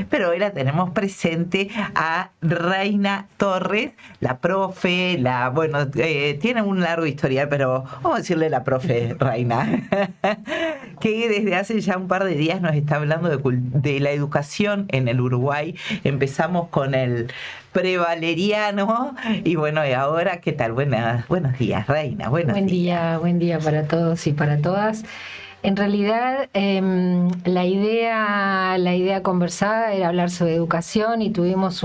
pero hoy la tenemos presente a Reina Torres, la profe, tiene un largo historial, pero vamos a decirle la profe Reina, que desde hace ya un par de días nos está hablando de la educación en el Uruguay. Empezamos con el prevaleriano y y ahora, ¿qué tal? Buenos días, Reina, buenos días. Buen día para todos y para todas. En realidad, la idea conversada era hablar sobre educación y tuvimos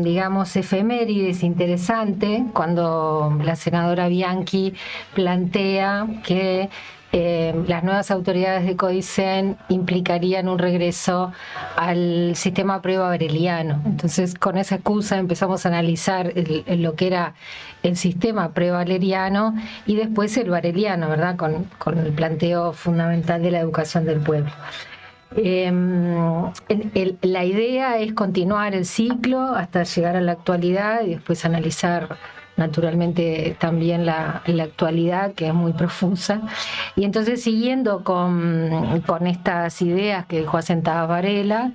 digamos, efemérides interesante cuando la senadora Bianchi plantea que las nuevas autoridades de Codicen implicarían un regreso al sistema pre-bareliano. Entonces, con esa excusa empezamos a analizar lo que era el sistema pre-valeriano y después el bareliano, ¿verdad? Con el planteo fundamental de la educación del pueblo. La idea es continuar el ciclo hasta llegar a la actualidad y después analizar naturalmente también la actualidad, que es muy profusa. Y entonces, siguiendo con estas ideas que dejó asentadas Varela,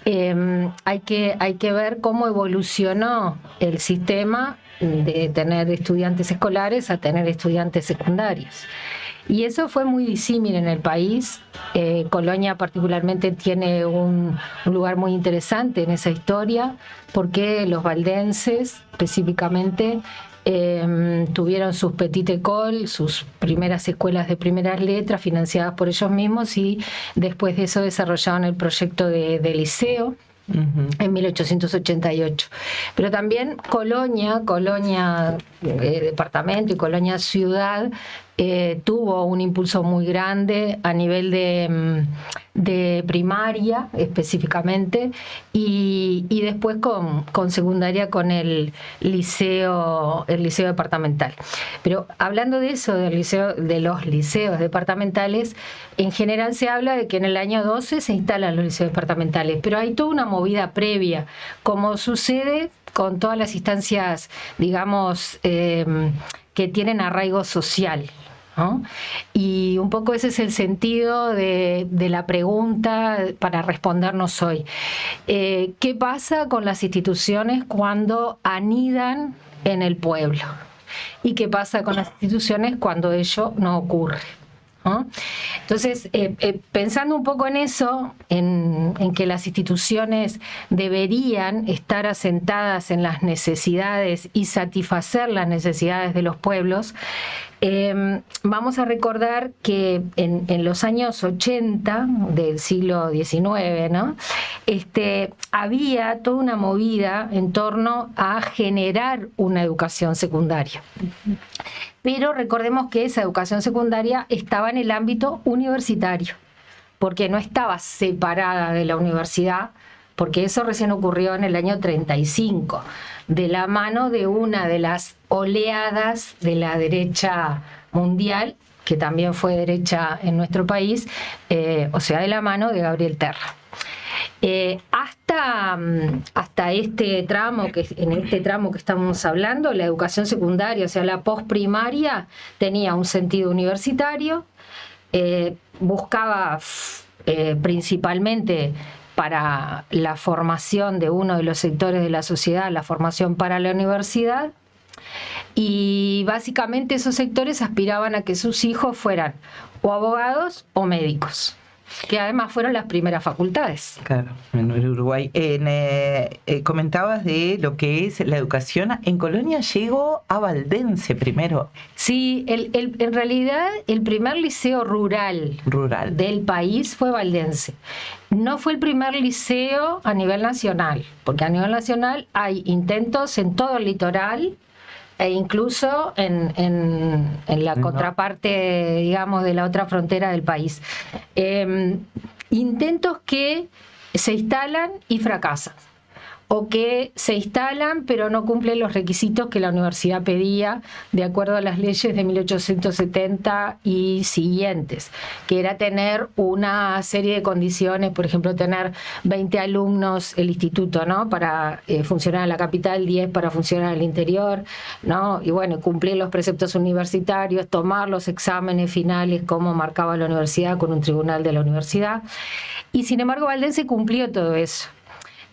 hay que ver cómo evolucionó el sistema de tener estudiantes escolares a tener estudiantes secundarios. Y eso fue muy disímil en el país. Colonia particularmente tiene un lugar muy interesante en esa historia, porque los valdenses específicamente tuvieron sus petit école, sus primeras escuelas de primeras letras financiadas por ellos mismos, y después de eso desarrollaron el proyecto de liceo. En 1888. Pero también Colonia departamento y Colonia ciudad tuvo un impulso muy grande a nivel de primaria específicamente y después con secundaria con el liceo departamental. Pero hablando de eso, de los liceos departamentales, en general se habla de que en el año 12 se instalan los liceos departamentales, pero hay toda una movida previa, como sucede con todas las instancias, digamos, que tienen arraigo social, ¿no? Y un poco ese es el sentido de la pregunta para respondernos hoy. ¿Qué pasa con las instituciones cuando anidan en el pueblo? ¿Y qué pasa con las instituciones cuando ello no ocurre? ¿No? Entonces, pensando un poco en eso, en que las instituciones deberían estar asentadas en las necesidades y satisfacer las necesidades de los pueblos, vamos a recordar que en los años 80 del siglo XIX, ¿no? Había toda una movida en torno a generar una educación secundaria. Pero recordemos que esa educación secundaria estaba en el ámbito universitario, porque no estaba separada de la universidad, porque eso recién ocurrió en el año 35, de la mano de una de las oleadas de la derecha mundial, que también fue derecha en nuestro país, o sea, de la mano de Gabriel Terra. Hasta este tramo, en este tramo que estamos hablando, la educación secundaria, o sea, la posprimaria, tenía un sentido universitario, buscaba principalmente para la formación de uno de los sectores de la sociedad, la formación para la universidad, y básicamente esos sectores aspiraban a que sus hijos fueran o abogados o médicos, que además fueron las primeras facultades. Claro, en el Uruguay. Comentabas de lo que es la educación. En Colonia llegó a Valdense primero. Sí, en realidad el primer liceo rural del país fue Valdense. No fue el primer liceo a nivel nacional, porque a nivel nacional hay intentos en todo el litoral, e incluso en la contraparte, digamos, de la otra frontera del país. Intentos que se instalan y fracasan. o que se instalan pero no cumplen los requisitos que la universidad pedía de acuerdo a las leyes de 1870 y siguientes, que era tener una serie de condiciones, por ejemplo, tener 20 alumnos el instituto, ¿no?, para funcionar en la capital, 10 para funcionar en el interior, ¿no?, y bueno, cumplir los preceptos universitarios, tomar los exámenes finales como marcaba la universidad con un tribunal de la universidad. Y sin embargo, Valdense cumplió todo eso.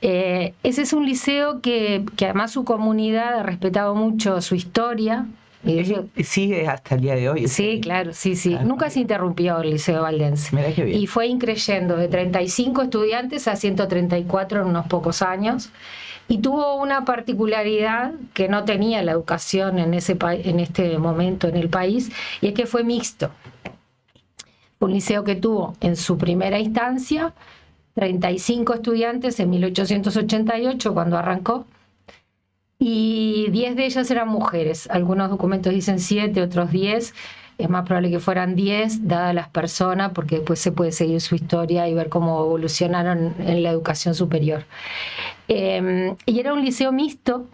Ese es un liceo que además su comunidad ha respetado mucho su historia. Y sigue hasta el día de hoy. Sí, claro, sí. Claro. Nunca se interrumpió el Liceo Valdense. Mirá qué bien. Y fue increyendo de 35 estudiantes a 134 en unos pocos años. Y tuvo una particularidad que no tenía la educación en este momento en el país, y es que fue mixto. Un liceo que tuvo en su primera instancia 35 estudiantes en 1888 cuando arrancó, y 10 de ellas eran mujeres. Algunos documentos dicen 7, otros 10. Es más probable que fueran 10, dadas las personas, porque después se puede seguir su historia y ver cómo evolucionaron en la educación superior. Y era un liceo mixto,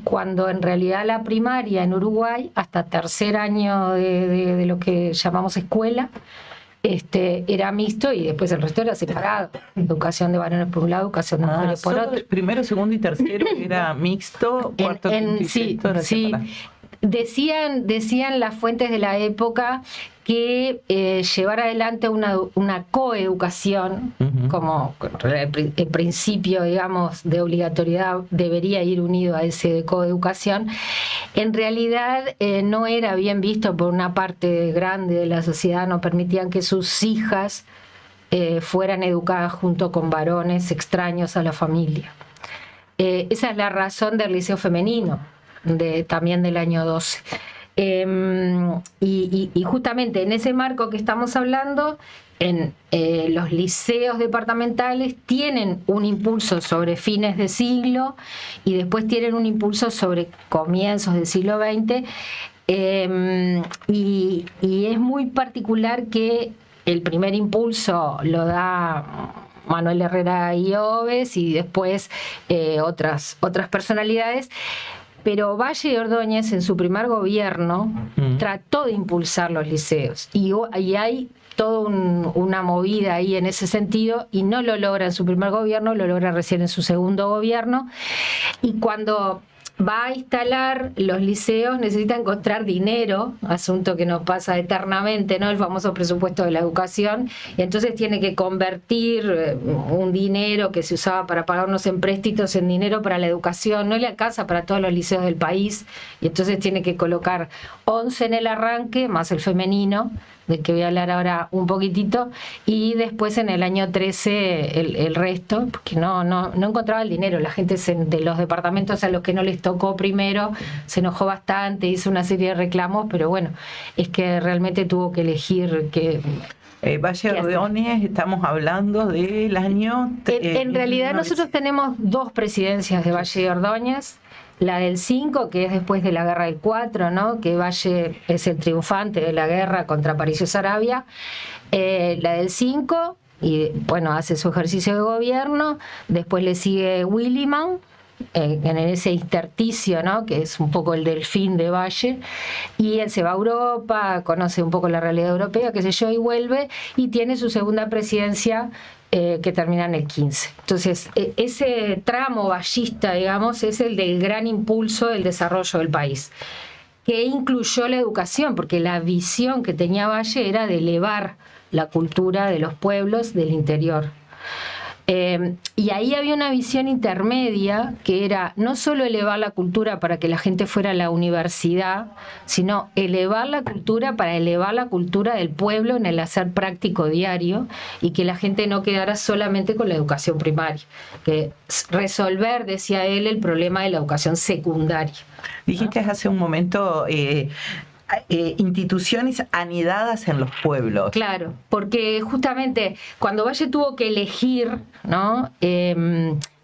cuando en realidad la primaria en Uruguay, hasta tercer año de lo que llamamos escuela, era mixto, y después el resto era separado. Educación de varones por un lado, educación de mujeres por otro. Primero, segundo y tercero era mixto, cuarto, quinto y sexto era separado. Decían las fuentes de la época que llevar adelante una coeducación, como el principio, digamos, de obligatoriedad debería ir unido a ese de coeducación, en realidad no era bien visto por una parte grande de la sociedad. No permitían que sus hijas fueran educadas junto con varones extraños a la familia. Esa es la razón del liceo femenino, también del año 12. Y justamente en ese marco que estamos hablando, los liceos departamentales tienen un impulso sobre fines de siglo y después tienen un impulso sobre comienzos del siglo XX, y es muy particular que el primer impulso lo da Manuel Herrera y Oves, y después otras personalidades. Pero Valle y Ordóñez, en su primer gobierno, trató de impulsar los liceos. Y hay toda una movida ahí en ese sentido, y no lo logra en su primer gobierno, lo logra recién en su segundo gobierno. Y cuando va a instalar los liceos, necesita encontrar dinero, asunto que nos pasa eternamente, ¿no?, el famoso presupuesto de la educación, y entonces tiene que convertir un dinero que se usaba para pagar unos empréstitos en dinero para la educación. No le alcanza para todos los liceos del país, y entonces tiene que colocar 11 en el arranque, más el femenino, del que voy a hablar ahora un poquitito, y después en el año 13 el resto, porque no encontraba el dinero. La gente de los departamentos a los que no les tocó primero se enojó bastante, hizo una serie de reclamos, pero bueno, es que realmente tuvo que elegir que... Valle Ordóñez, estamos hablando del año... En realidad nosotros tenemos dos presidencias de Valle Ordóñez. La del 5, que es después de la guerra del 4, ¿no?, que Valle es el triunfante de la guerra contra Aparicio Saravia. La del 5, y bueno, hace su ejercicio de gobierno. Después le sigue Williman, en ese intersticio, ¿no?, que es un poco el delfín de Valle, y él se va a Europa, conoce un poco la realidad europea, qué sé yo, y vuelve, y tiene su segunda presidencia, que termina en el 15. Entonces, ese tramo vallista, digamos, es el del gran impulso del desarrollo del país, que incluyó la educación, porque la visión que tenía Valle era de elevar la cultura de los pueblos del interior. Y ahí había una visión intermedia, que era no solo elevar la cultura para que la gente fuera a la universidad, sino elevar la cultura para elevar la cultura del pueblo en el hacer práctico diario, y que la gente no quedara solamente con la educación primaria, que resolver, decía él, el problema de la educación secundaria. Dijiste hace un momento... instituciones anidadas en los pueblos. Claro, porque justamente cuando Valle tuvo que elegir, ¿no?,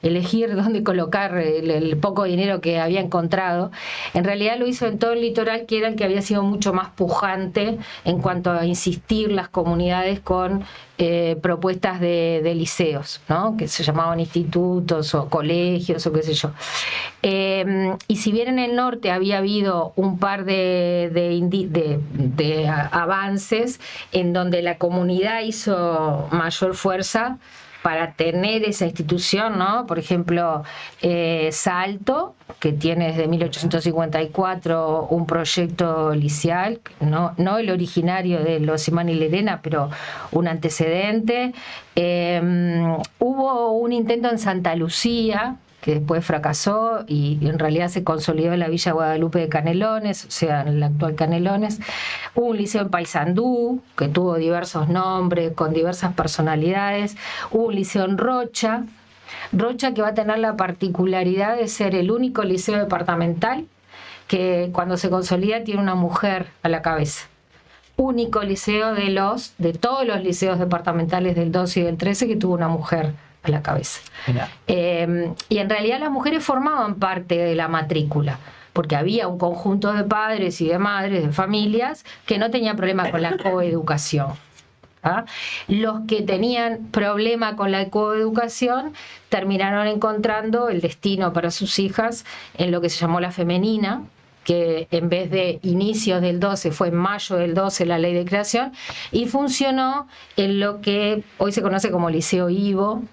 elegir dónde colocar el poco dinero que había encontrado. En realidad lo hizo en todo el litoral, que era el que había sido mucho más pujante en cuanto a insistir las comunidades con propuestas de liceos, ¿no? Que se llamaban institutos o colegios o qué sé yo. Y si bien en el norte había habido un par de avances en donde la comunidad hizo mayor fuerza para tener esa institución, ¿no? Por ejemplo, Salto, que tiene desde 1854 un proyecto liceal, no el originario de los Simán y Lerena, pero un antecedente. Hubo un intento en Santa Lucía, que después fracasó y en realidad se consolidó en la Villa Guadalupe de Canelones, o sea, en el actual Canelones. Hubo un liceo en Paysandú, que tuvo diversos nombres, con diversas personalidades. Hubo un liceo en Rocha, que va a tener la particularidad de ser el único liceo departamental que cuando se consolida tiene una mujer a la cabeza. Único liceo de todos los liceos departamentales del 12 y del 13 que tuvo una mujer a la cabeza. Y en realidad las mujeres formaban parte de la matrícula, porque había un conjunto de padres y de madres, de familias, que no tenían problema con la coeducación. ¿Ah? Los que tenían problema con la coeducación terminaron encontrando el destino para sus hijas en lo que se llamó la femenina, que en vez de inicios del 12 fue en mayo del 12 la ley de creación, y funcionó en lo que hoy se conoce como Liceo Ivo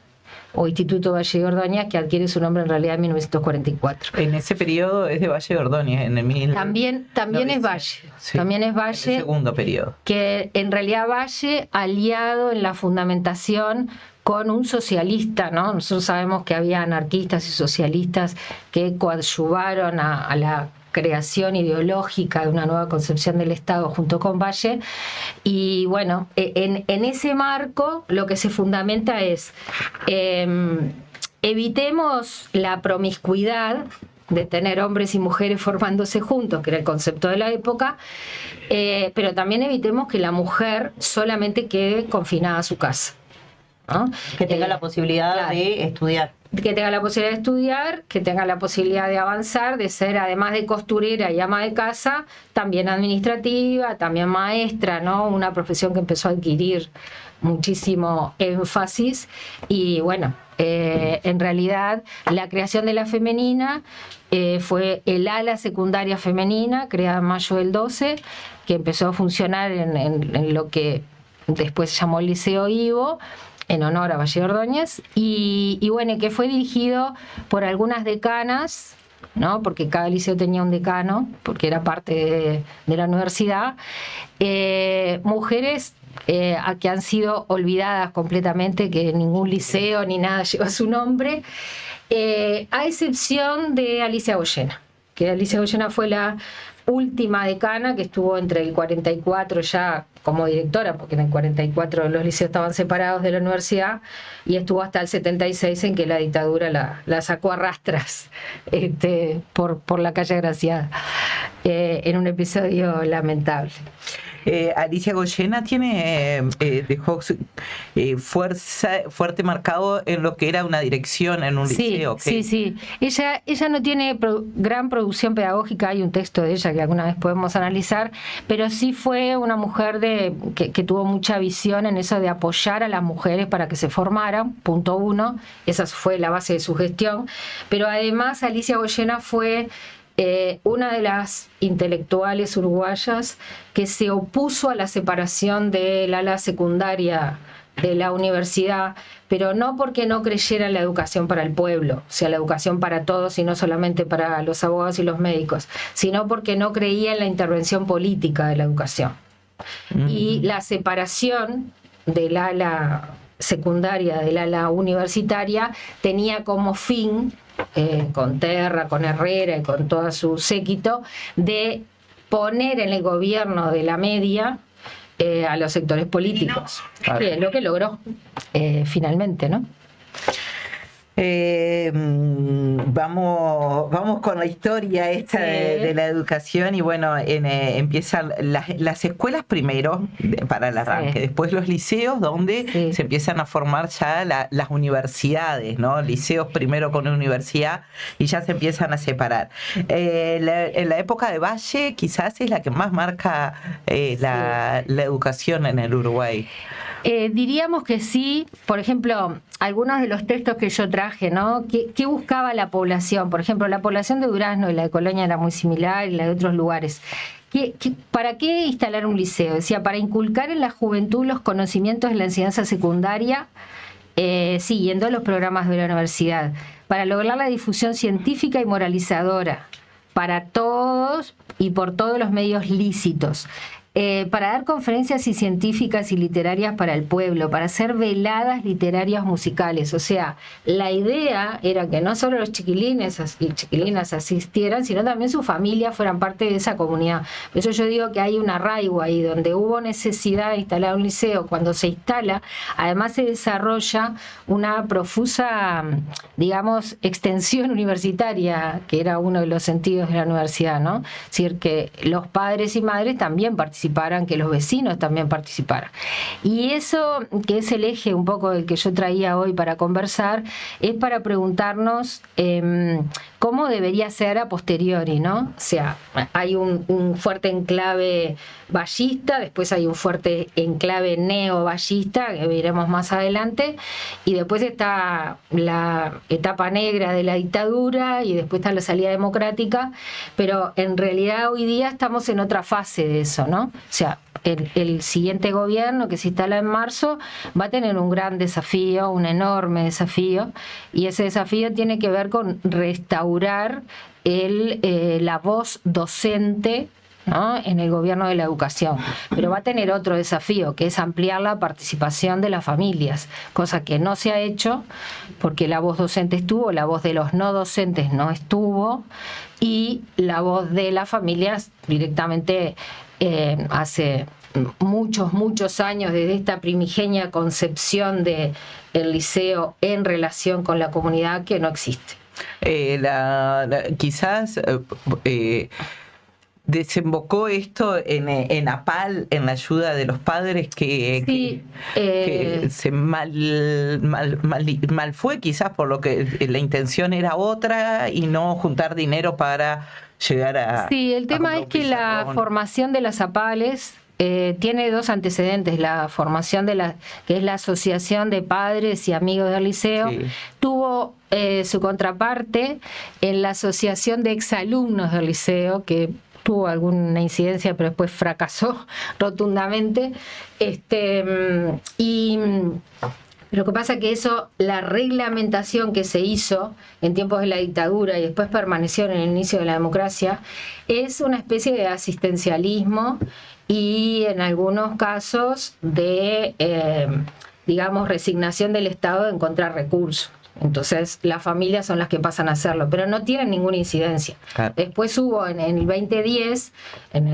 o Instituto Valle de Ordóñez, que adquiere su nombre en realidad en 1944. En ese periodo es de Valle de Ordóñez, en el También es Valle, sí, también es Valle. En el segundo periodo. Que en realidad Valle, aliado en la fundamentación con un socialista, ¿no? Nosotros sabemos que había anarquistas y socialistas que coadyuvaron a la creación ideológica de una nueva concepción del Estado junto con Valle. Y bueno, en ese marco lo que se fundamenta es evitemos la promiscuidad de tener hombres y mujeres formándose juntos, que era el concepto de la época, pero también evitemos que la mujer solamente quede confinada a su casa, ¿no? Que tenga la posibilidad, claro, de estudiar. Que tenga la posibilidad de estudiar, que tenga la posibilidad de avanzar, de ser, además de costurera y ama de casa, también administrativa, también maestra, ¿no? Una profesión que empezó a adquirir muchísimo énfasis. Y bueno, en realidad la creación de la femenina fue el ala secundaria femenina, creada en mayo del 12, que empezó a funcionar en lo que después se llamó el Liceo Ivo, en honor a Valle de Ordóñez, y bueno, que fue dirigido por algunas decanas, ¿no? Porque cada liceo tenía un decano, porque era parte de la universidad, mujeres a que han sido olvidadas completamente, que ningún liceo ni nada lleva su nombre, a excepción de Alicia Goyena, que Alicia Goyena fue la última decana, que estuvo entre el 44 ya como directora, porque en el 44 los liceos estaban separados de la universidad, y estuvo hasta el 76 en que la dictadura la sacó a rastras por la calle Graciada, en un episodio lamentable. Alicia Goyena dejó fuerte marcado en lo que era una dirección en un liceo. Sí. Ella no tiene gran producción pedagógica, hay un texto de ella que alguna vez podemos analizar, pero sí fue una mujer que tuvo mucha visión en eso de apoyar a las mujeres para que se formaran, punto uno, esa fue la base de su gestión, pero además Alicia Goyena fue una de las intelectuales uruguayas que se opuso a la separación del ala secundaria de la universidad, pero no porque no creyera en la educación para el pueblo, o sea, la educación para todos y no solamente para los abogados y los médicos, sino porque no creía en la intervención política de la educación. Y la separación del ala secundaria del ala universitaria tenía como fin, con Terra, con Herrera y con todo su séquito, de poner en el gobierno de la media a los sectores políticos. Claro. Que es lo que logró finalmente, ¿no? Vamos con la historia esta de la educación y bueno, empiezan las escuelas primero para el arranque, después los liceos donde se empiezan a formar ya las universidades, ¿no? Liceos primero con universidad y ya se empiezan a separar. En la época de Valle quizás es la que más marca la educación en el Uruguay. Diríamos que sí. Por ejemplo, algunos de los textos que yo traje, ¿no? ¿Qué buscaba la población? Por ejemplo, la población de Durazno y la de Colonia era muy similar, y la de otros lugares. ¿Para qué instalar un liceo? Decía, para inculcar en la juventud los conocimientos de la enseñanza secundaria, siguiendo los programas de la universidad, para lograr la difusión científica y moralizadora para todos y por todos los medios lícitos. Para dar conferencias científicas y literarias para el pueblo, para hacer veladas literarias musicales. O sea, la idea era que no solo los chiquilines y chiquilinas asistieran, sino también sus familias fueran parte de esa comunidad. Por eso yo digo que hay un arraigo ahí, donde hubo necesidad de instalar un liceo. Cuando se instala, además se desarrolla una profusa, digamos, extensión universitaria, que era uno de los sentidos de la universidad, ¿no? Es decir, que los padres y madres también participaran, que los vecinos también participaran. Y eso, que es el eje un poco del que yo traía hoy para conversar, es para preguntarnos cómo debería ser a posteriori, ¿no? O sea, hay un fuerte enclave vallista, después hay un fuerte enclave neo-vallista, que veremos más adelante, y después está la etapa negra de la dictadura, y después está la salida democrática, pero en realidad hoy día estamos en otra fase de eso, ¿no? O sea, el siguiente gobierno que se instala en marzo va a tener un gran desafío, un enorme desafío, y ese desafío tiene que ver con restaurar la voz docente, ¿no?, en el gobierno de la educación. Pero va a tener otro desafío, que es ampliar la participación de las familias, cosa que no se ha hecho porque la voz docente estuvo, la voz de los no docentes no estuvo, y la voz de las familias directamente hace muchos años, desde esta primigenia concepción del liceo en relación con la comunidad, que no existe. Quizás desembocó esto en APAL, en la ayuda de los padres que se mal fue, quizás por lo que la intención era otra y no juntar dinero para llegar a... Sí, el tema es que la formación de las APALes tiene dos antecedentes. La formación que es la Asociación de Padres y Amigos del Liceo, tuvo su contraparte en la Asociación de Exalumnos del Liceo, que tuvo alguna incidencia, pero después fracasó rotundamente. Lo que pasa es que la reglamentación que se hizo en tiempos de la dictadura y después permaneció en el inicio de la democracia, es una especie de asistencialismo y en algunos casos de, digamos, resignación del Estado de encontrar recursos. Entonces las familias son las que pasan a hacerlo, pero no tienen ninguna incidencia. Claro. Después hubo en el 2010, en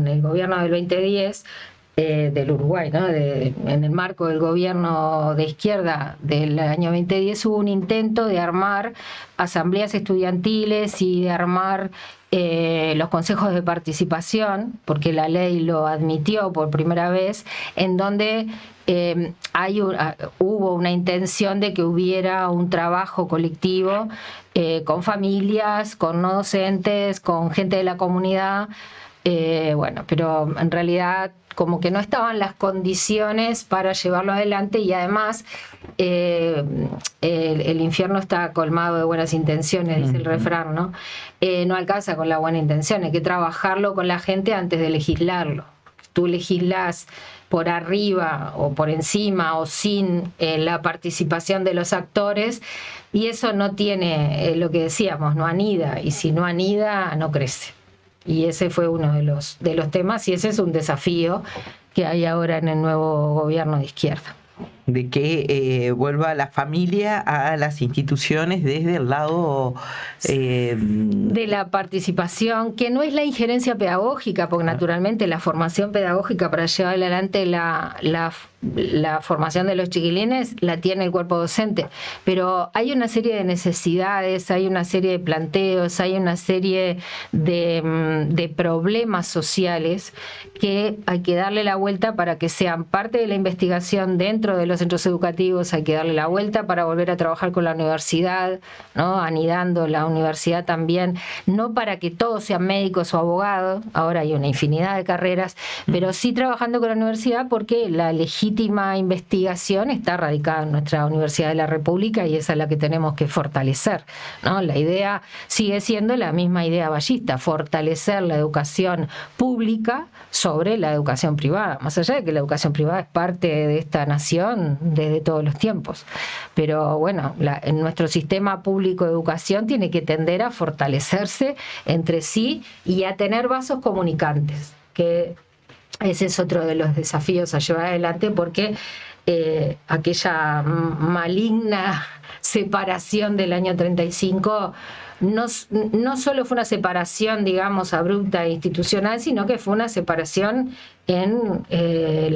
el gobierno del 2010, del Uruguay, ¿no? En el marco del gobierno de izquierda del año 2010, hubo un intento de armar asambleas estudiantiles y de armar los consejos de participación, porque la ley lo admitió por primera vez, en donde hubo una intención de que hubiera un trabajo colectivo con familias, con no docentes, con gente de la comunidad. Pero en realidad como que no estaban las condiciones para llevarlo adelante, y además el infierno está colmado de buenas intenciones, dice el refrán, ¿no? No alcanza con la buena intención, hay que trabajarlo con la gente antes de legislarlo. Tú legislas por arriba o por encima o sin la participación de los actores, y eso no tiene, lo que decíamos, no anida, y si no anida, no crece. Y ese fue uno de los temas, y ese es un desafío que hay ahora en el nuevo gobierno de izquierda. de que vuelva la familia a las instituciones desde el lado de la participación, que no es la injerencia pedagógica, porque naturalmente la formación pedagógica para llevar adelante la formación de los chiquilines la tiene el cuerpo docente, pero hay una serie de necesidades, hay una serie de planteos, hay una serie de problemas sociales que hay que darle la vuelta para que sean parte de la investigación dentro de los centros educativos, hay que darle la vuelta para volver a trabajar con la universidad, ¿no? Anidando la universidad también, no para que todos sean médicos o abogados, ahora hay una infinidad de carreras, pero sí trabajando con la universidad porque la legítima investigación está radicada en nuestra Universidad de la República y esa es la que tenemos que fortalecer, ¿no? La idea sigue siendo la misma idea ballista, fortalecer la educación pública sobre la educación privada, más allá de que la educación privada es parte de esta nación desde todos los tiempos. Pero bueno, en nuestro sistema público de educación tiene que tender a fortalecerse entre sí y a tener vasos comunicantes, que ese es otro de los desafíos a llevar adelante, porque aquella maligna separación del año 35 no solo fue una separación, digamos, abrupta e institucional, sino que fue una separación en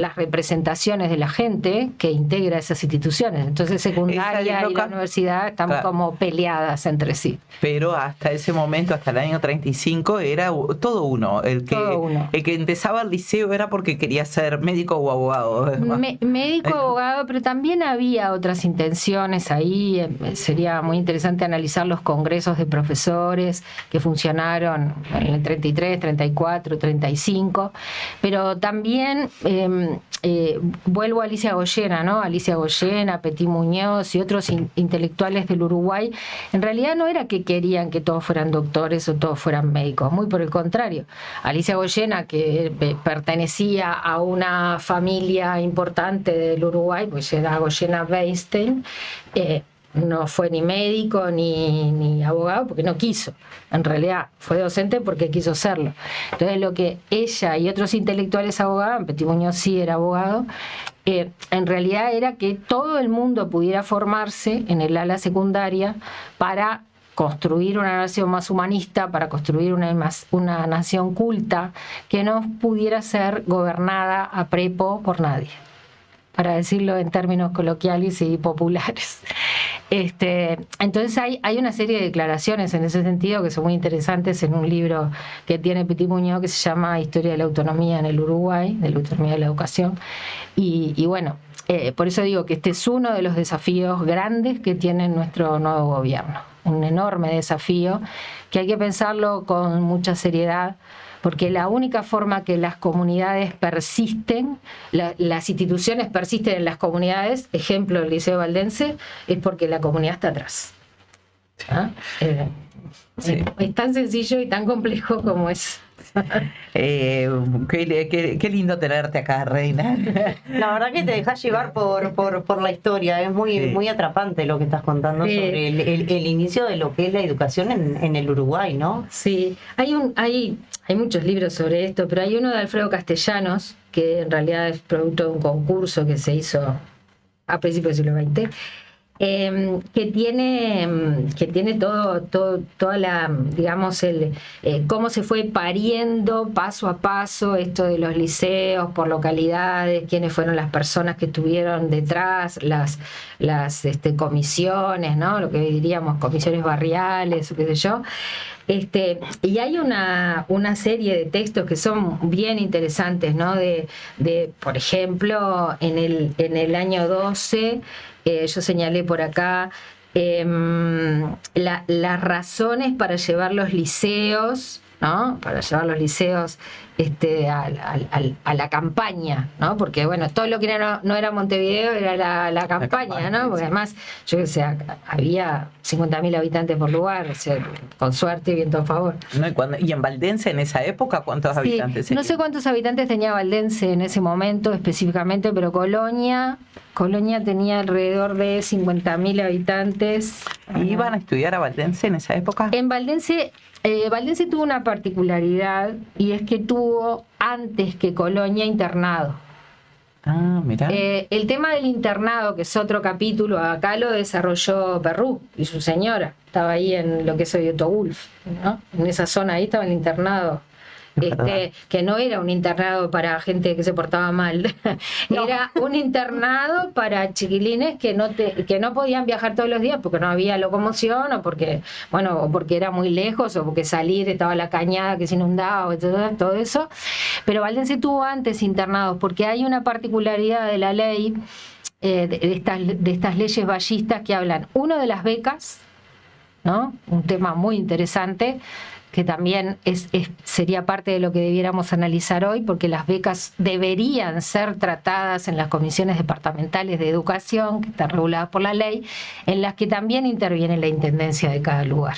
las representaciones de la gente que integra esas instituciones. Entonces, secundaria y la universidad están como peleadas entre sí. Pero hasta ese momento, hasta el año 35, era todo uno. El que empezaba el liceo era porque quería ser médico o abogado. Médico o abogado, pero también había otras intenciones ahí. Sería muy interesante analizar los congresos de profesores que funcionaron en el 33, 34, 35, pero también vuelvo a Alicia Goyena, ¿no? Alicia Goyena, Petit Muñoz y otros intelectuales del Uruguay, en realidad no era que querían que todos fueran doctores o todos fueran médicos, muy por el contrario. Alicia Goyena, que pertenecía a una familia importante del Uruguay, pues era Goyena Weinstein, no fue ni médico ni abogado porque no quiso. En realidad fue docente porque quiso serlo. Entonces lo que ella y otros intelectuales abogaban, Petit Muñoz sí era abogado, en realidad era que todo el mundo pudiera formarse en el ala secundaria para construir una nación más humanista, para construir una nación culta que no pudiera ser gobernada a prepo por nadie, para decirlo en términos coloquiales y populares. Entonces hay una serie de declaraciones en ese sentido que son muy interesantes en un libro que tiene Petit Muñoz que se llama Historia de la Autonomía en el Uruguay, de la autonomía de la educación. Y bueno, por eso digo que este es uno de los desafíos grandes que tiene nuestro nuevo gobierno. Un enorme desafío que hay que pensarlo con mucha seriedad, porque la única forma que las comunidades persisten, las instituciones persisten en las comunidades, ejemplo el Liceo Valdense, es porque la comunidad está atrás. ¿Ah? Sí. Es tan sencillo y tan complejo como es. Qué lindo tenerte acá, Reina. La verdad que te dejas llevar por la historia. Es muy atrapante lo que estás contando sobre el inicio de lo que es la educación en el Uruguay, ¿no? Sí, hay muchos libros sobre esto, pero hay uno de Alfredo Castellanos, que en realidad es producto de un concurso que se hizo a principios del siglo XX, que tiene toda la, digamos, cómo se fue pariendo paso a paso esto de los liceos por localidades, quiénes fueron las personas que estuvieron detrás, las comisiones, ¿no? Lo que diríamos comisiones barriales o qué sé yo. Y hay una serie de textos que son bien interesantes, ¿no? De por ejemplo, en el año 12, yo señalé por acá las razones para llevar los liceos, ¿no? Para llevar los liceos a la campaña, ¿no? Porque bueno, todo lo que no era Montevideo era la campaña, ¿no? Porque además, yo que sé, había 50.000 habitantes por lugar, o sea, con suerte y viento a favor. ¿No? ¿Y en Valdense en esa época cuántos habitantes tenían? No sé cuántos habitantes tenía Valdense en ese momento específicamente, pero Colonia tenía alrededor de 50.000 habitantes. ¿Iban a estudiar a Valdense en esa época? En Valdense tuvo una particularidad, y es que tuvo antes que Colonia internado. Ah, mirá. El tema del internado, que es otro capítulo, acá lo desarrolló Perrú y su señora. Estaba ahí en lo que es Oyotogulf, ¿no? En esa zona ahí estaba el internado. Que no era un internado para gente que se portaba mal, era un internado para chiquilines que no podían viajar todos los días porque no había locomoción, o porque era muy lejos, o porque salir estaba la cañada que se inundaba, todo eso. Pero Valdense tuvo antes internados, porque hay una particularidad de la ley, de estas leyes vallistas, que hablan, uno, de las becas, ¿no? Un tema muy interesante, que también sería parte de lo que debiéramos analizar hoy, porque las becas deberían ser tratadas en las comisiones departamentales de educación, que están reguladas por la ley, en las que también interviene la intendencia de cada lugar.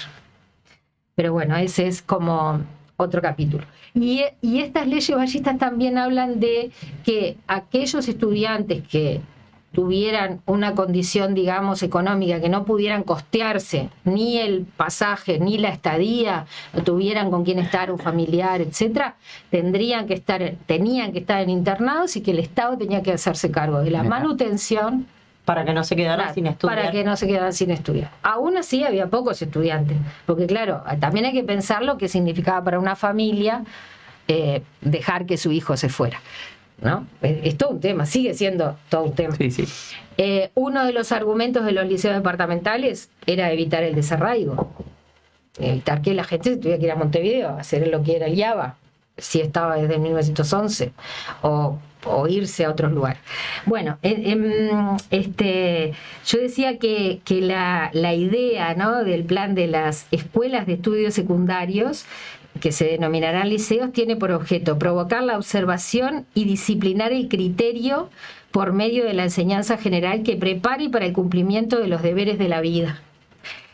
Pero bueno, ese es como otro capítulo. Y estas leyes vallistas también hablan de que aquellos estudiantes que tuvieran una condición, digamos, económica, que no pudieran costearse ni el pasaje ni la estadía, no tuvieran con quién estar, un familiar, etcétera, tenían que estar en internados, y que el Estado tenía que hacerse cargo de la manutención para que no se quedaran sin estudiar. Para que no se quedaran sin estudiar. Aún así había pocos estudiantes, porque claro, también hay que pensar lo que significaba para una familia dejar que su hijo se fuera, ¿no? Es todo un tema, sigue siendo todo un tema. Sí, sí. Uno de los argumentos de los liceos departamentales era evitar el desarraigo, evitar que la gente se tuviera que ir a Montevideo a hacer lo que era el IABA, si estaba desde 1911, o irse a otros lugares. Bueno, yo decía que la idea, ¿no?, del plan de las escuelas de estudios secundarios, que se denominarán liceos, tiene por objeto provocar la observación y disciplinar el criterio por medio de la enseñanza general que prepare para el cumplimiento de los deberes de la vida.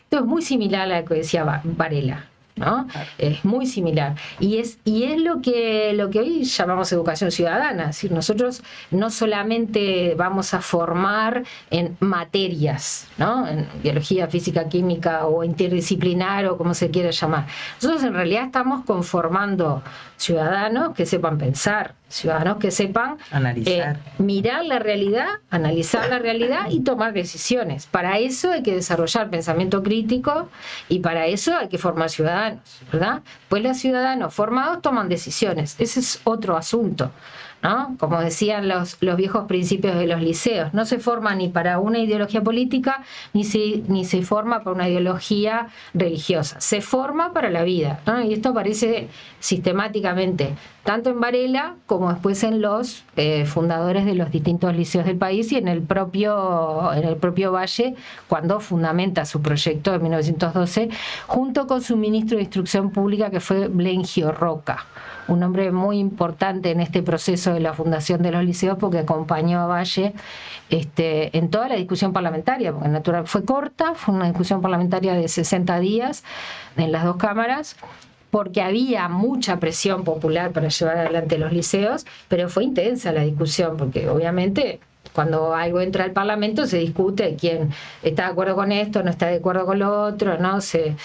Esto es muy similar a lo que decía Varela, ¿no? Es muy similar. Y es lo que hoy llamamos educación ciudadana. Es decir, nosotros no solamente vamos a formar en materias, ¿no?, en biología, física, química, o interdisciplinar, o como se quiera llamar. Nosotros en realidad estamos conformando ciudadanos que sepan pensar, ciudadanos que sepan analizar, mirar la realidad, analizar la realidad y tomar decisiones. Para eso hay que desarrollar pensamiento crítico, y para eso hay que formar ciudadanos, ¿verdad? Pues los ciudadanos formados toman decisiones. Ese es otro asunto, ¿no? Como decían los viejos principios de los liceos, no se forma ni para una ideología política, ni se forma para una ideología religiosa, se forma para la vida, ¿no? Y esto aparece sistemáticamente, tanto en Varela como después en los fundadores de los distintos liceos del país, y en el propio Valle, cuando fundamenta su proyecto en 1912, junto con su ministro de Instrucción Pública, que fue Blengio Roca, un hombre muy importante en este proceso de la fundación de los liceos, porque acompañó a Valle en toda la discusión parlamentaria, porque natural fue corta, fue una discusión parlamentaria de 60 días en las dos cámaras, porque había mucha presión popular para llevar adelante los liceos, pero fue intensa la discusión, porque obviamente cuando algo entra al Parlamento se discute quién está de acuerdo con esto, no está de acuerdo con lo otro, ¿no? Se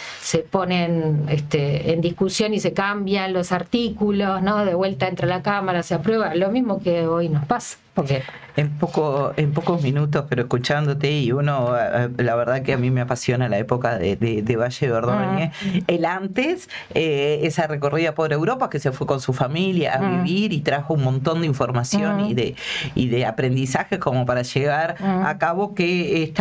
ponen en discusión y se cambian los artículos, ¿no? De vuelta entra la Cámara, se aprueba, lo mismo que hoy nos pasa. Porque en pocos minutos, pero escuchándote, y uno, la verdad que a mí me apasiona la época de Valle de Ordóñez, el antes, esa recorrida por Europa, que se fue con su familia a vivir y trajo un montón de información y de aprendizaje como para llegar a cabo, que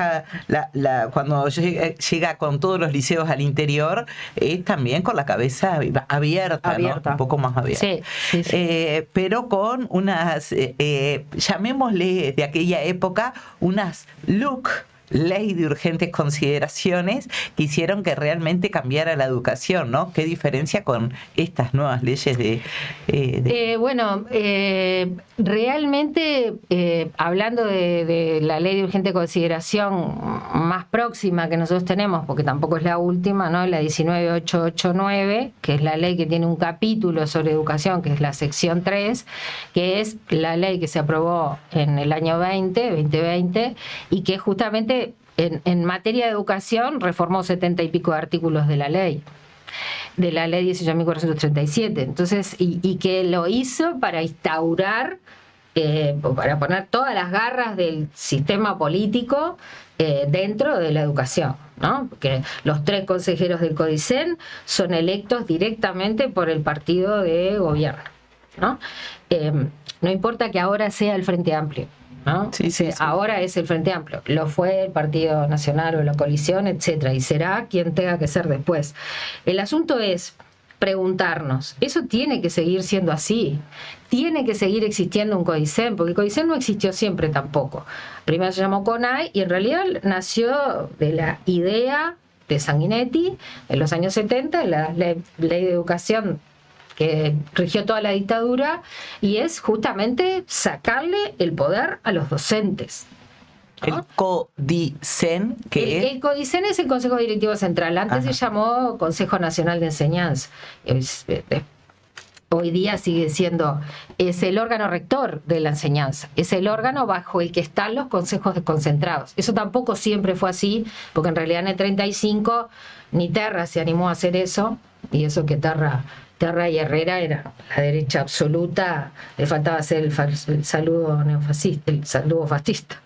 cuando llega con todos los liceos al interior, es también con la cabeza abierta. ¿No? Un poco más abierta. Sí. Pero con unas llamémosle de aquella época, unas ley de urgentes consideraciones que hicieron que realmente cambiara la educación, ¿no? ¿Qué diferencia con estas nuevas leyes realmente, hablando de la ley de urgente consideración más próxima que nosotros tenemos, porque tampoco es la última, ¿no?, la 19889, que es la ley que tiene un capítulo sobre educación, que es la sección 3, que es la ley que se aprobó en el año 2020, y que justamente en materia de educación reformó 70 y pico de artículos de la ley 18.437. Entonces, y que lo hizo para instaurar para poner todas las garras del sistema político dentro de la educación, ¿no? Porque los 3 consejeros del CODICEN son electos directamente por el partido de gobierno, ¿no? No importa que ahora sea el Frente Amplio, ¿no? Sí, sí, sí. Ahora es el Frente Amplio, lo fue el Partido Nacional o la coalición, etcétera, y será quien tenga que ser después. El asunto es preguntarnos, ¿eso tiene que seguir siendo así? ¿Tiene que seguir existiendo un CODICEN? Porque el CODICEN no existió siempre tampoco. Primero se llamó CONAI y en realidad nació de la idea de Sanguinetti en los años 70, la ley de educación que rigió toda la dictadura, y es justamente sacarle el poder a los docentes, ¿no? El CODICEN, que el CODICEN es el Consejo Directivo Central, antes se llamó Consejo Nacional de Enseñanza. Hoy día sigue siendo, es el órgano rector de la enseñanza, es el órgano bajo el que están los consejos desconcentrados. Eso tampoco siempre fue así, porque en realidad en el 35 ni Terra se animó a hacer eso, y eso que Terra y Herrera era la derecha absoluta, le faltaba hacer el saludo neofascista, el saludo fascista.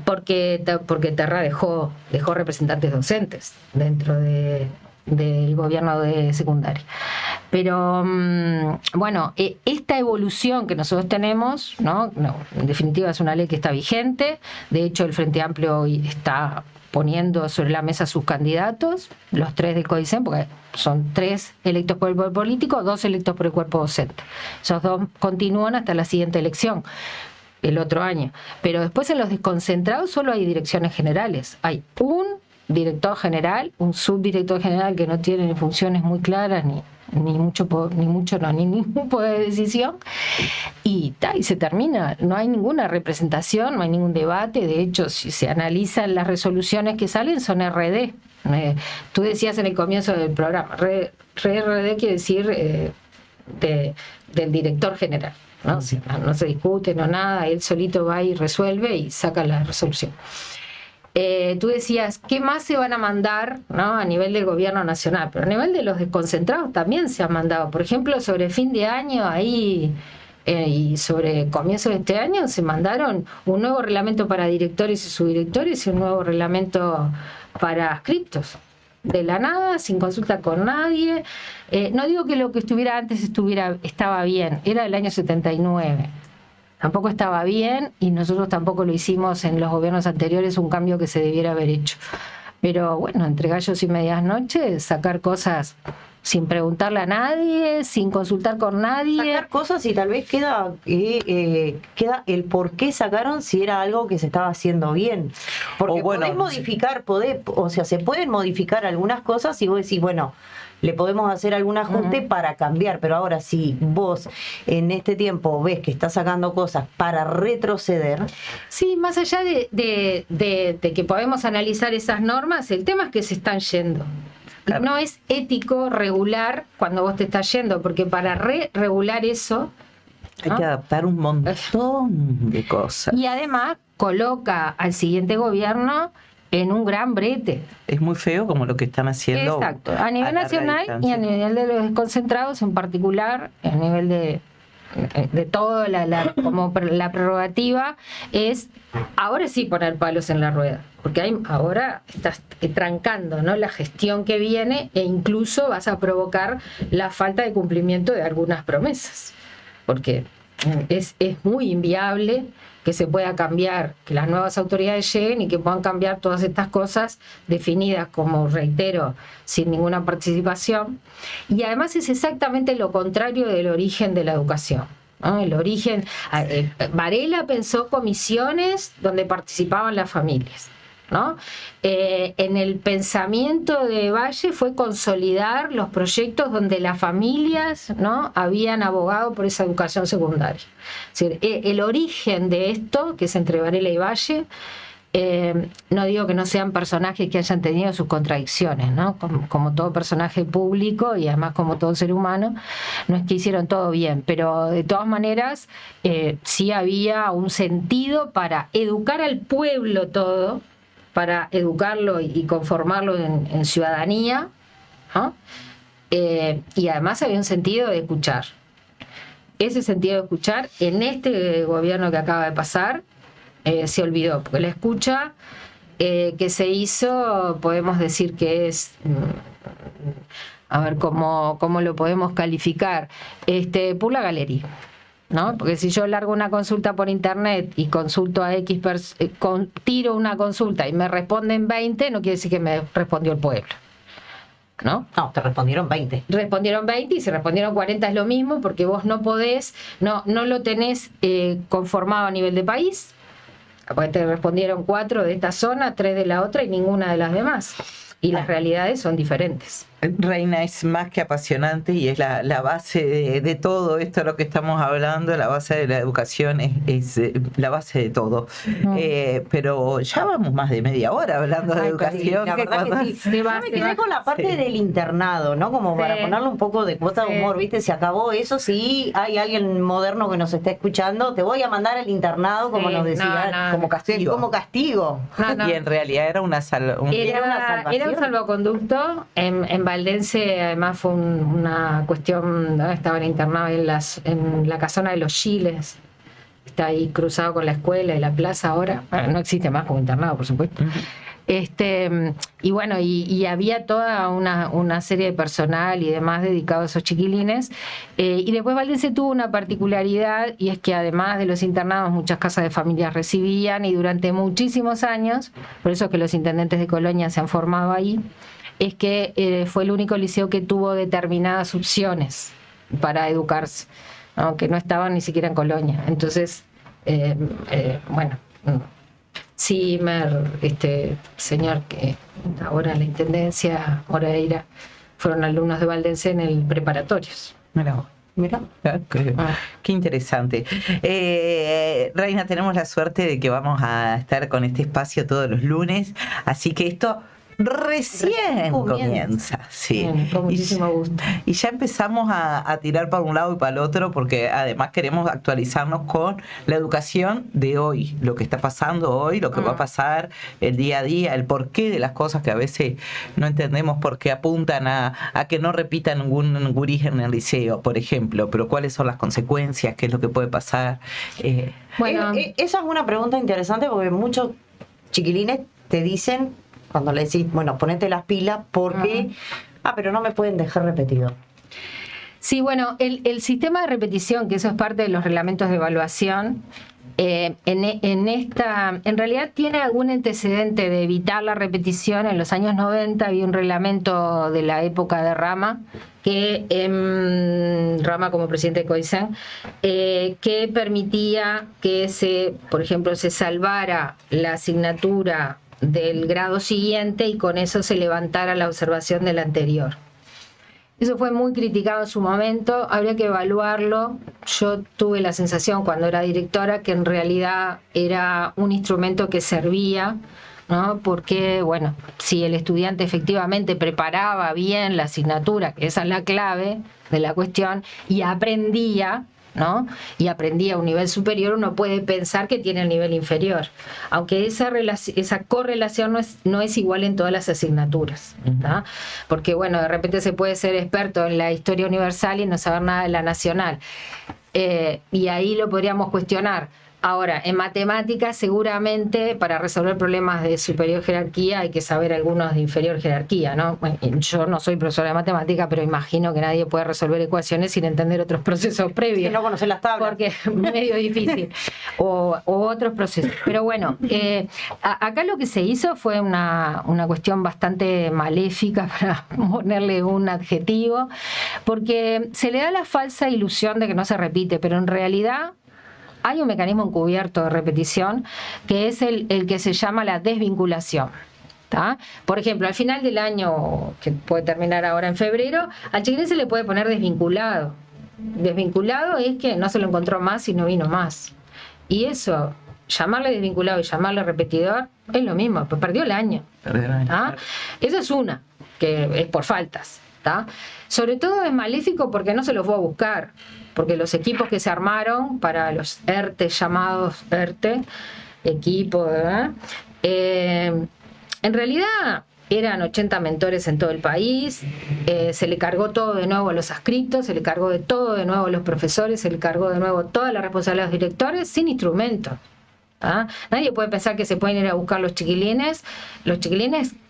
Porque Terra dejó representantes docentes dentro del gobierno de secundaria. Pero bueno, esta evolución que nosotros tenemos, ¿no? En definitiva es una ley que está vigente. De hecho, el Frente Amplio hoy está poniendo sobre la mesa sus candidatos, los 3 del CODICEN, porque son 3 electos por el poder político, 2 electos por el cuerpo docente. Esos 2 continúan hasta la siguiente elección, el otro año. Pero después en los desconcentrados solo hay direcciones generales. Hay un director general, un subdirector general que no tiene funciones muy claras ni ningún poder de decisión, y se termina. No hay ninguna representación, no hay ningún debate. De hecho, si se analizan las resoluciones que salen, son RD. Tú decías en el comienzo del programa, RD quiere decir del director general, ¿no? No se discute, no nada, él solito va y resuelve y saca la resolución. Tú decías, ¿qué más se van a mandar, ¿no? A nivel del gobierno nacional? Pero a nivel de los desconcentrados también se han mandado. Por ejemplo, sobre fin de año ahí y sobre comienzo de este año se mandaron un nuevo reglamento para directores y subdirectores y un nuevo reglamento para adscriptos. De la nada, sin consulta con nadie. No digo que lo que estuviera antes estaba bien, era del año 79. Tampoco estaba bien y nosotros tampoco lo hicimos en los gobiernos anteriores, un cambio que se debiera haber hecho. Pero bueno, entre gallos y medias noches, sacar cosas sin preguntarle a nadie, sin consultar con nadie. Sacar cosas y tal vez queda el por qué sacaron si era algo que se estaba haciendo bien. Porque podés modificar, se pueden modificar algunas cosas y vos decís, bueno, le podemos hacer algún ajuste para cambiar, pero ahora si vos en este tiempo ves que estás sacando cosas para retroceder. Sí, más allá de que podemos analizar esas normas, el tema es que se están yendo. Claro. No es ético regular cuando vos te estás yendo, porque para regular eso hay que adaptar un montón de cosas. Y además coloca al siguiente gobierno en un gran brete. Es muy feo como lo que están haciendo. Exacto, a nivel nacional y a nivel de los desconcentrados en particular, a nivel de todo como la prerrogativa es ahora sí poner palos en la rueda, porque ahora estás trancando, ¿no?, la gestión que viene e incluso vas a provocar la falta de cumplimiento de algunas promesas, porque es muy inviable que se pueda cambiar, que las nuevas autoridades lleguen y que puedan cambiar todas estas cosas definidas como, reitero, sin ninguna participación. Y además es exactamente lo contrario del origen de la educación, ¿no? El origen, Varela pensó comisiones donde participaban las familias, ¿no? En el pensamiento de Valle fue consolidar los proyectos donde las familias, ¿no?, habían abogado por esa educación secundaria. Es decir, el origen de esto, que es entre Varela y Valle, no digo que no sean personajes que hayan tenido sus contradicciones, ¿no? Como todo personaje público y además como todo ser humano, no es que hicieron todo bien, pero de todas maneras sí había un sentido para educar al pueblo todo, para educarlo y conformarlo en ciudadanía, ¿no? Y además había un sentido de escuchar. ese sentido de escuchar, en este gobierno que acaba de pasar, se olvidó, porque la escucha que se hizo, podemos decir que es, a ver cómo lo podemos calificar, por la galería, ¿no? Porque si yo largo una consulta por internet y consulto a tiro una consulta y me responden 20, no quiere decir que me respondió el pueblo, ¿no? No, te respondieron 20. Respondieron 20 y si respondieron 40 es lo mismo, porque vos no podés, no lo tenés conformado a nivel de país, porque te respondieron 4 de esta zona, 3 de la otra y ninguna de las demás. Y las realidades son diferentes. Reina, es más que apasionante y es la base de todo esto, lo que estamos hablando, la base de la educación es la base de todo. Pero ya vamos más de media hora hablando de educación. La verdad que sí. Yo me quedé con la parte del internado, ¿no? Como para ponerle un poco de cuota de humor, ¿viste? Se acabó eso. Si hay alguien moderno que nos está escuchando, te voy a mandar al internado, como nos decía, como castigo. Como castigo. Y en realidad era una salvación. Era un salvoconducto. En Valdense, además, fue una cuestión, ¿no? Estaban internados en la casona de los Chiles, está ahí cruzado con la escuela y la plaza ahora. Bueno, no existe más como internado, por supuesto. Y bueno, y había toda una serie de personal y demás dedicado a esos chiquilines. Y después Valdense tuvo una particularidad, y es que además de los internados, muchas casas de familias recibían, y durante muchísimos años, por eso es que los intendentes de Colonia se han formado ahí, es que fue el único liceo que tuvo determinadas opciones para educarse, ¿no? Que no estaban ni siquiera en Colonia. Entonces, bueno, Zimmer, señor que ahora en la intendencia, Moreira, fueron alumnos de Valdense en el preparatorios. Mira, qué interesante. Reina, tenemos la suerte de que vamos a estar con este espacio todos los lunes, así que esto recién comienza. Sí. Bien, con muchísimo gusto. Y ya empezamos a tirar para un lado y para el otro, porque además queremos actualizarnos con la educación de hoy, lo que está pasando hoy, lo que va a pasar el día a día, el porqué de las cosas que a veces no entendemos, porque apuntan a que no repitan ningún gurí en el liceo, por ejemplo, pero cuáles son las consecuencias, qué es lo que puede pasar. Bueno, esa es una pregunta interesante, porque muchos chiquilines te dicen, cuando le decís, bueno, ponete las pilas porque, pero no me pueden dejar repetido. Sí, bueno, el sistema de repetición, que eso es parte de los reglamentos de evaluación, en realidad tiene algún antecedente de evitar la repetición. En los años 90 había un reglamento de la época de Rama, Rama como presidente de COICEN, que permitía que por ejemplo, se salvara la asignatura del grado siguiente y con eso se levantara la observación del anterior. Eso fue muy criticado en su momento, habría que evaluarlo. Yo tuve la sensación cuando era directora que en realidad era un instrumento que servía, ¿no? Porque, bueno, si el estudiante efectivamente preparaba bien la asignatura, que esa es la clave de la cuestión, y aprendía, ¿no? Y aprendía a un nivel superior, uno puede pensar que tiene el nivel inferior, aunque esa correlación no es igual en todas las asignaturas, ¿no? Porque bueno, de repente se puede ser experto en la historia universal y no saber nada de la nacional, y ahí lo podríamos cuestionar. Ahora, en matemáticas seguramente para resolver problemas de superior jerarquía hay que saber algunos de inferior jerarquía, ¿no? Bueno, yo no soy profesora de matemática, pero imagino que nadie puede resolver ecuaciones sin entender otros procesos previos. Si no conocer las tablas. Porque es medio difícil. O otros procesos. Pero bueno, acá lo que se hizo fue una cuestión bastante maléfica, para ponerle un adjetivo, porque se le da la falsa ilusión de que no se repite, pero en realidad hay un mecanismo encubierto de repetición que es el que se llama la desvinculación. ¿Tá? Por ejemplo, al final del año, que puede terminar ahora en febrero, al chiquilín se le puede poner desvinculado. Desvinculado es que no se lo encontró más y no vino más. Y eso, llamarle desvinculado y llamarle repetidor, es lo mismo, pues perdió el año. ¿Tá? Eso es una, que es por faltas. ¿Tá? Sobre todo es maléfico porque no se los fue a buscar, porque los equipos que se armaron para los ERTE, llamados ERTE, equipo, en realidad eran 80 mentores en todo el país, se le cargó todo de nuevo a los adscritos, se le cargó de todo de nuevo a los profesores, se le cargó de nuevo toda la responsabilidad a los directores sin instrumentos. ¿Ah? Nadie puede pensar que se pueden ir a buscar los chiquilines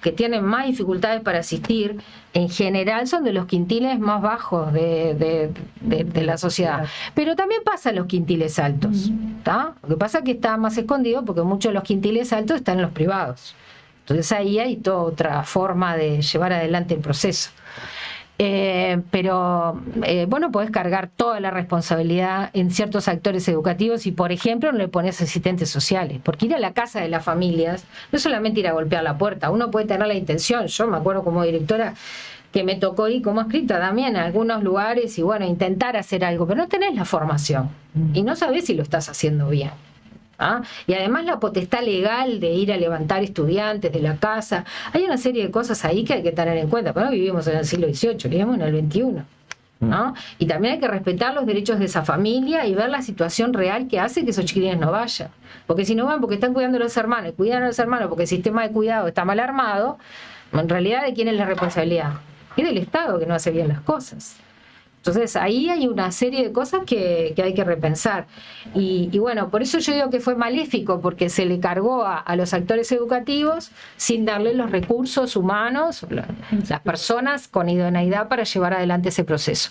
que tienen más dificultades para asistir, en general son de los quintiles más bajos de la sociedad, pero también pasa en los quintiles altos, ¿tá? Lo que pasa es que está más escondido porque muchos de los quintiles altos están en los privados, entonces ahí hay toda otra forma de llevar adelante el proceso. Pero vos no podés cargar toda la responsabilidad en ciertos actores educativos y, por ejemplo, no le pones asistentes sociales, porque ir a la casa de las familias no es solamente ir a golpear la puerta, uno puede tener la intención. Yo me acuerdo como directora que me tocó ir como escrita también a algunos lugares y bueno, intentar hacer algo, pero no tenés la formación y no sabés si lo estás haciendo bien. ¿Ah? Y además la potestad legal de ir a levantar estudiantes de la casa, hay una serie de cosas ahí que hay que tener en cuenta, pero no vivimos en el siglo XVIII, vivimos en el XXI, ¿no? Y también hay que respetar los derechos de esa familia y ver la situación real que hace que esos chiquilines no vayan, porque si no van porque están cuidando a los hermanos, y cuidan a los hermanos porque el sistema de cuidado está mal armado, en realidad ¿de quién es la responsabilidad? Es del Estado que no hace bien las cosas. Entonces ahí hay una serie de cosas que hay que repensar y bueno, por eso yo digo que fue maléfico, porque se le cargó a los actores educativos sin darle los recursos humanos, las personas con idoneidad para llevar adelante ese proceso.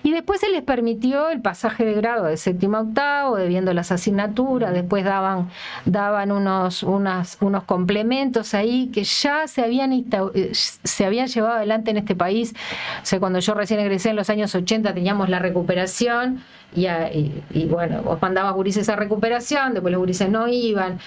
Y después se les permitió el pasaje de grado de séptimo a octavo, debiendo las asignaturas, después daban unos complementos ahí que ya se habían llevado adelante en este país. O sea, cuando yo recién egresé en los años 80 teníamos la recuperación y bueno, vos mandabas gurises a recuperación, después los gurises no iban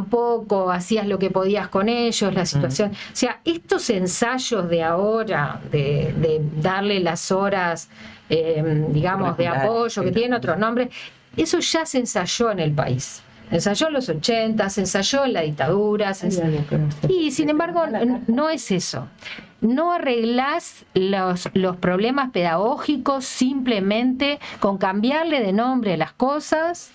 poco, hacías lo que podías con ellos, la situación. O sea, estos ensayos de ahora, de darle las horas, digamos, de apoyo, que tienen otros nombres, eso ya se ensayó en el país. Ensayó en los 80, se ensayó en la dictadura, y sin embargo no es eso. No arreglás los problemas pedagógicos simplemente con cambiarle de nombre a las cosas,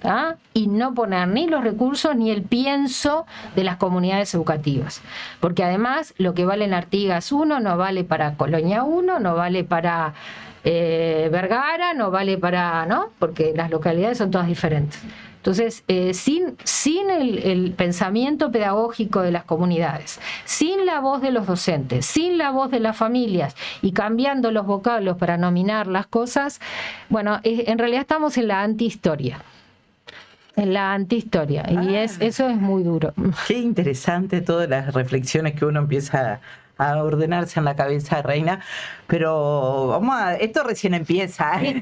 ¿ah? Y no poner ni los recursos ni el pienso de las comunidades educativas, porque además lo que vale en Artigas 1 no vale para Colonia 1, no vale para Vergara, no vale para, ¿no? Porque las localidades son todas diferentes. Entonces, sin el pensamiento pedagógico de las comunidades, sin la voz de los docentes, sin la voz de las familias y cambiando los vocablos para nominar las cosas, bueno, en realidad estamos en la antihistoria. En la antihistoria. Y eso es muy duro. Qué interesante todas las reflexiones que uno empieza a ordenarse en la cabeza, Reina, pero esto recién empieza. Sí.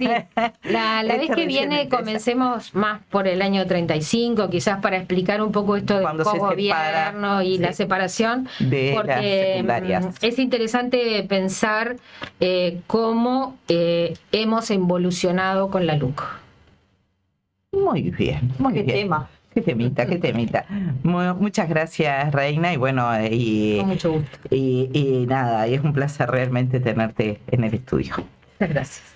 La vez que viene comencemos más por el año 35, quizás para explicar un poco esto del cogobierno y la separación, porque es interesante pensar cómo hemos evolucionado con la LUC. Muy bien, muy bien. Tema. Qué temita. Muchas gracias, Reina, y bueno, Con mucho gusto. Y nada, y es un placer realmente tenerte en el estudio. Muchas gracias.